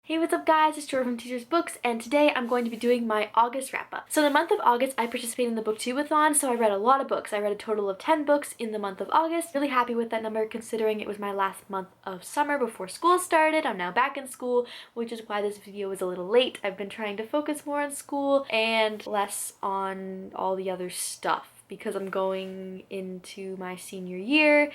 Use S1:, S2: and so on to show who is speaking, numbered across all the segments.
S1: Hey, what's up guys, it's Jordan from TeasersBooks, and today I'm going to be doing my August wrap-up. So in the month of August, I participated in the Book WoooHooo, so I read a lot of books. I read a total of 10 books in the month of August. Really happy with that number considering it was my last month of summer before school started. I'm now back in school, which is why this video is a little late. I've been trying to focus more on school and less on all the other stuff because I'm going into my senior year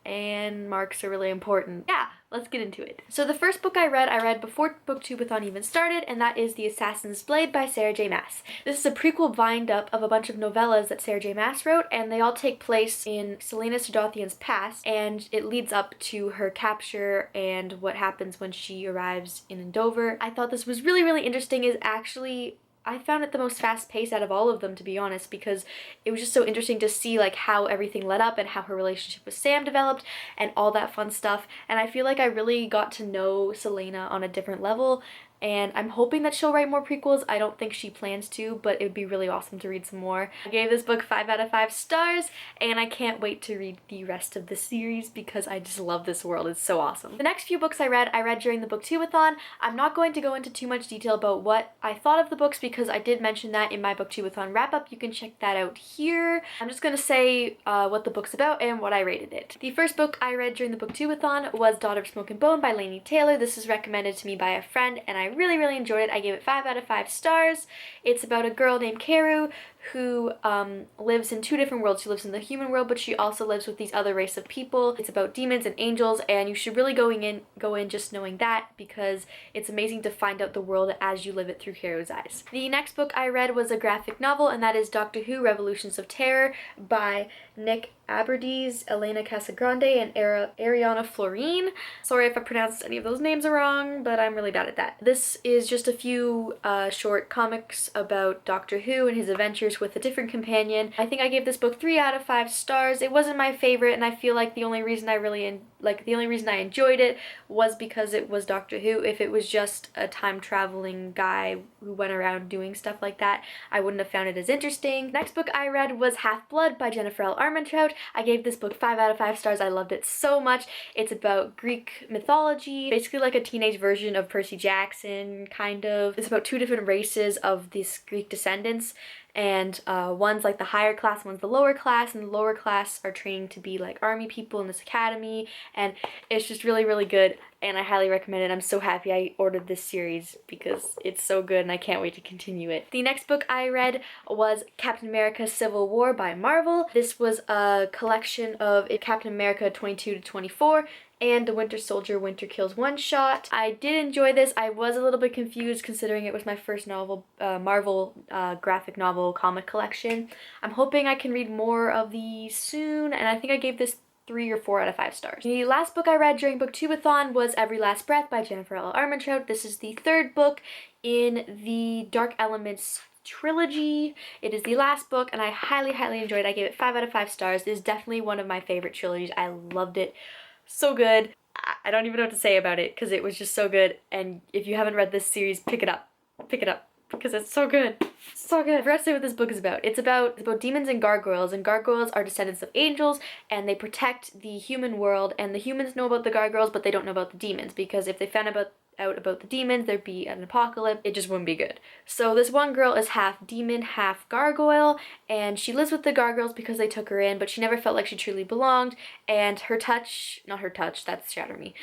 S1: and marks are really important. Yeah, let's get into it. So the first book I read before Book WoooHooo even started, and that is The Assassin's Blade by Sarah J Maas. This is a prequel bind-up of a bunch of novellas that Sarah J Maas wrote, and they all take place in Celaena Sardothion's past, and it leads up to her capture and what happens when she arrives in Dover. I thought this was really interesting. I found it the most fast-paced out of all of them, to be honest, because it was just so interesting to see like how everything led up and how her relationship with Sam developed and all that fun stuff. And I feel like I really got to know Celaena on a different level, and I'm hoping that she'll write more prequels. I don't think she plans to, but it would be really awesome to read some more. I gave this book 5 out of 5 stars, and I can't wait to read the rest of the series because I just love this world. It's so awesome. The next few books I read during the Book WoooHooo. I'm not going to go into too much detail about what I thought of the books because I did mention that in my Book WoooHooo wrap-up. You can check that out here. I'm just gonna say what the book's about and what I rated it. The first book I read during the Book WoooHooo was Daughter of Smoke and Bone by Laini Taylor. This was recommended to me by a friend, and I really enjoyed it. I gave it 5 out of 5 stars. It's about a girl named Karu who lives in 2 different worlds. She lives in the human world, but she also lives with these other race of people. It's about demons and angels, and you should really go in just knowing that because it's amazing to find out the world as you live it through Karu's eyes. The next book I read was a graphic novel, and that is Doctor Who Revolutions of Terror by Nick Aberdees, Elena Casagrande, and Ariana Florine. Sorry if I pronounced any of those names wrong, but I'm really bad at that. This is just a few short comics about Doctor Who and his adventures with a different companion. I think I gave this book 3 out of 5 stars. It wasn't my favorite, and I feel like the only reason I enjoyed it was because it was Doctor Who. If it was just a time-traveling guy who went around doing stuff like that, I wouldn't have found it as interesting. Next book I read was Half-Blood by Jennifer L. Armentrout. I gave this book 5 out of 5 stars. I loved it so much. It's about Greek mythology, basically like a teenage version of Percy Jackson, kind of. It's about 2 different races of these Greek descendants, and one's like the higher class, one's the lower class, and the lower class are training to be like army people in this academy, and it's just really good, and I highly recommend it. I'm so happy I ordered this series because it's so good and I can't wait to continue it. The next book I read was Captain America Civil War by Marvel. This was a collection of Captain America 22 to 24 and the Winter Soldier Winter Kills one-shot. I did enjoy this. I was a little bit confused considering it was my first novel, Marvel graphic novel comic collection. I'm hoping I can read more of these soon, and I think I gave this 3 or 4 out of 5 stars. The last book I read during Book WoooHooo was Every Last Breath by Jennifer L. Armentrout. This is the 3rd book in the Dark Elements trilogy. It is the last book, and I highly enjoyed it. I gave it 5 out of 5 stars. It is definitely one of my favorite trilogies. I loved it. So good. I don't even know what to say about it because it was just so good, and if you haven't read this series, pick it up because it's so good. So good. I forgot to say what this book is about. It's about demons and gargoyles are descendants of angels, and they protect the human world, and the humans know about the gargoyles, but they don't know about the demons, because if they found out about the demons, there'd be an apocalypse. It just wouldn't be good. So this one girl is half demon, half gargoyle, and she lives with the gargoyles because they took her in, but she never felt like she truly belonged, and not her touch, that's shatter me.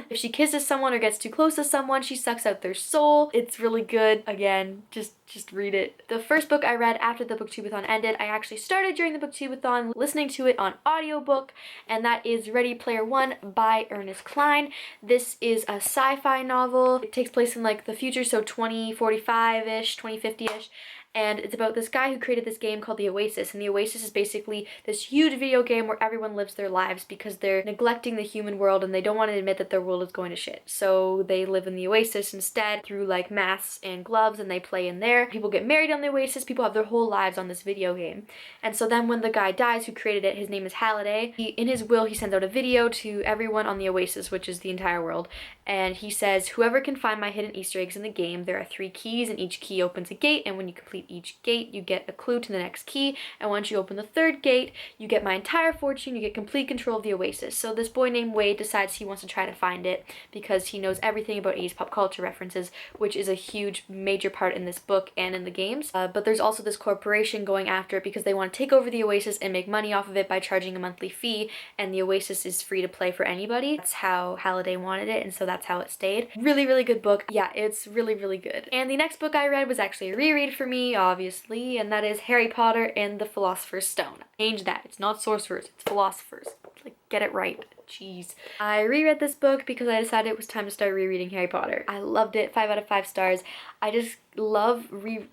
S1: If she kisses someone or gets too close to someone, she sucks out their soul. It's really good. Again, just read it. The first book I read after the Book WoooHooo ended, I actually started during the Book WoooHooo listening to it on audiobook, and that is Ready Player One by Ernest Cline. This is a sci-fi novel. It takes place in like the future, so 2045-ish, 2050-ish, and it's about this guy who created this game called the Oasis, and the Oasis is basically this huge video game where everyone lives their lives because they're neglecting the human world and they don't want to admit that their world is going to shit. So they live in the Oasis instead through like masks and gloves, and they play in there. People get married on the Oasis, people have their whole lives on this video game. And so then when the guy dies who created it, his name is Halliday, in his will he sends out a video to everyone on the Oasis, which is the entire world, and he says, whoever can find my hidden Easter eggs in the game, there are 3 keys and each key opens a gate, and when you complete complete each gate, you get a clue to the next key, and once you open the third gate, you get my entire fortune, you get complete control of the oasis. So this boy named Wade decides he wants to try to find it because he knows everything about 80s pop culture references, which is a huge major part in this book and in the games. But there's also this corporation going after it because they want to take over the oasis and make money off of it by charging a monthly fee, and the oasis is free to play for anybody. That's how Halliday wanted it, and so that's how it stayed. Really, really good book. Yeah, it's really, really good. And the next book I read was actually a reread for me, obviously, and that is Harry Potter and the Philosopher's Stone. Change that. It's not sorcerers, it's philosophers. Like, get it right. Jeez. I reread this book because I decided it was time to start rereading Harry Potter. I loved it. 5 out of 5 stars. I just love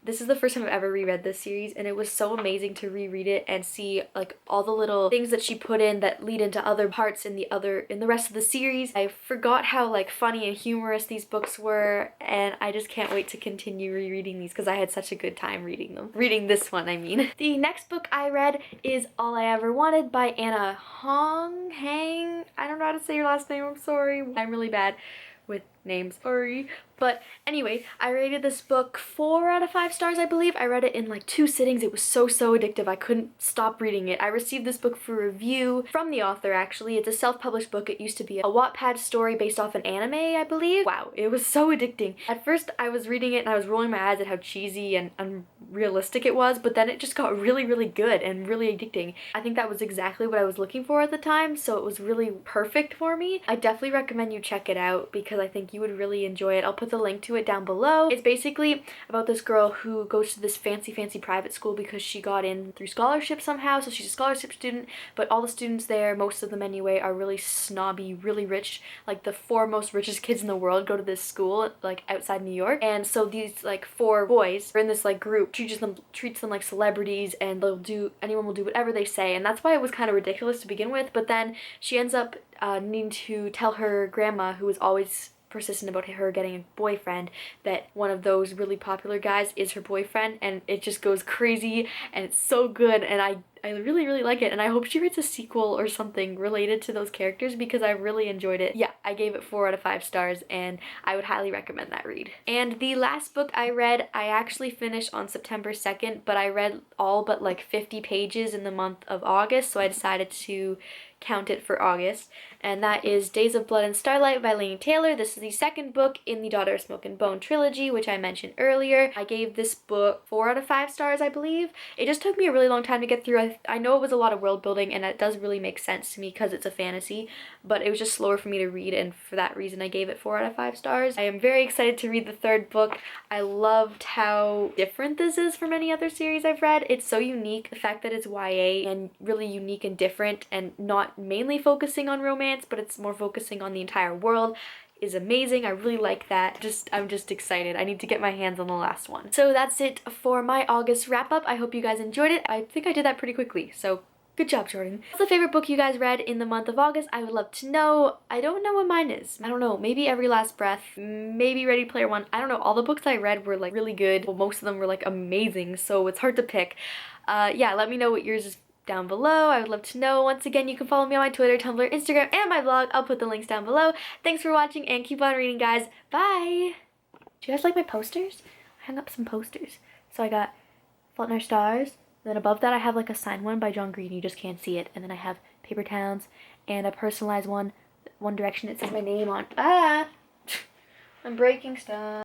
S1: this is the first time I've ever reread this series, and it was so amazing to reread it and see like all the little things that she put in that lead into other parts in the rest of the series. I forgot how like funny and humorous these books were, and I just can't wait to continue rereading these because I had such a good time reading them. Reading this one, I mean. The next book I read is All I Ever Wanted by Anna Hang. I don't know how to say your last name, I'm sorry. I'm really bad with names, sorry. But anyway, I rated this book 4 out of 5 stars, I believe. I read it in like 2 sittings. It was so addictive. I couldn't stop reading it. I received this book for review from the author, actually. It's a self-published book. It used to be a Wattpad story based off an anime, I believe. Wow, it was so addicting. At first, I was reading it and I was rolling my eyes at how cheesy and unrealistic it was, but then it just got really, really good and really addicting. I think that was exactly what I was looking for at the time, so it was really perfect for me. I definitely recommend you check it out because I think you would really enjoy it. I'll put the link to it down below. It's basically about this girl who goes to this fancy private school because she got in through scholarship somehow, so she's a scholarship student, but all the students there, most of them anyway, are really snobby, really rich. Like the 4 most richest kids in the world go to this school like outside New York, and so these like 4 boys are in this like group, treats them like celebrities, and anyone will do whatever they say, and that's why it was kind of ridiculous to begin with. But then she ends up needing to tell her grandma, who was always persistent about her getting a boyfriend, that one of those really popular guys is her boyfriend, and it just goes crazy and it's so good, and I really, really like it, and I hope she writes a sequel or something related to those characters because I really enjoyed it. Yeah, I gave it 4 out of 5 stars, and I would highly recommend that read. And the last book I read, I actually finished on September 2nd, but I read all but like 50 pages in the month of August, so I decided to count it for August, and that is Days of Blood and Starlight by Laini Taylor. This is the second book in the Daughter of Smoke and Bone trilogy, which I mentioned earlier. I gave this book 4 out of 5 stars, I believe. It just took me a really long time to get through. I know it was a lot of world building, and it does really make sense to me because it's a fantasy, but it was just slower for me to read, and for that reason I gave it 4 out of 5 stars. I am very excited to read the third book. I loved how different this is from any other series I've read. It's so unique. The fact that it's YA and really unique and different and not mainly focusing on romance, but it's more focusing on the entire world is amazing. I really like that. I'm just excited. I need to get my hands on the last one. So that's it for my August wrap up. I hope you guys enjoyed it. I think I did that pretty quickly, so good job, Jordan. What's the favorite book you guys read in the month of August? I would love to know. I don't know what mine is. I don't know. Maybe Every Last Breath. Maybe Ready Player One. I don't know. All the books I read were like really good. Well, most of them were like amazing, so it's hard to pick. Yeah, let me know what yours is down below. I would love to know. Once again, you can follow me on my Twitter, Tumblr, Instagram, and my blog. I'll put the links down below. Thanks for watching, and keep on reading, guys. Bye! Do you guys like my posters? I hung up some posters. So I got Fault in Our Stars. Then above that, I have like a signed one by John Green. You just can't see it. And then I have Paper Towns and a personalized one, One Direction. It says my name on. Ah! I'm breaking stuff.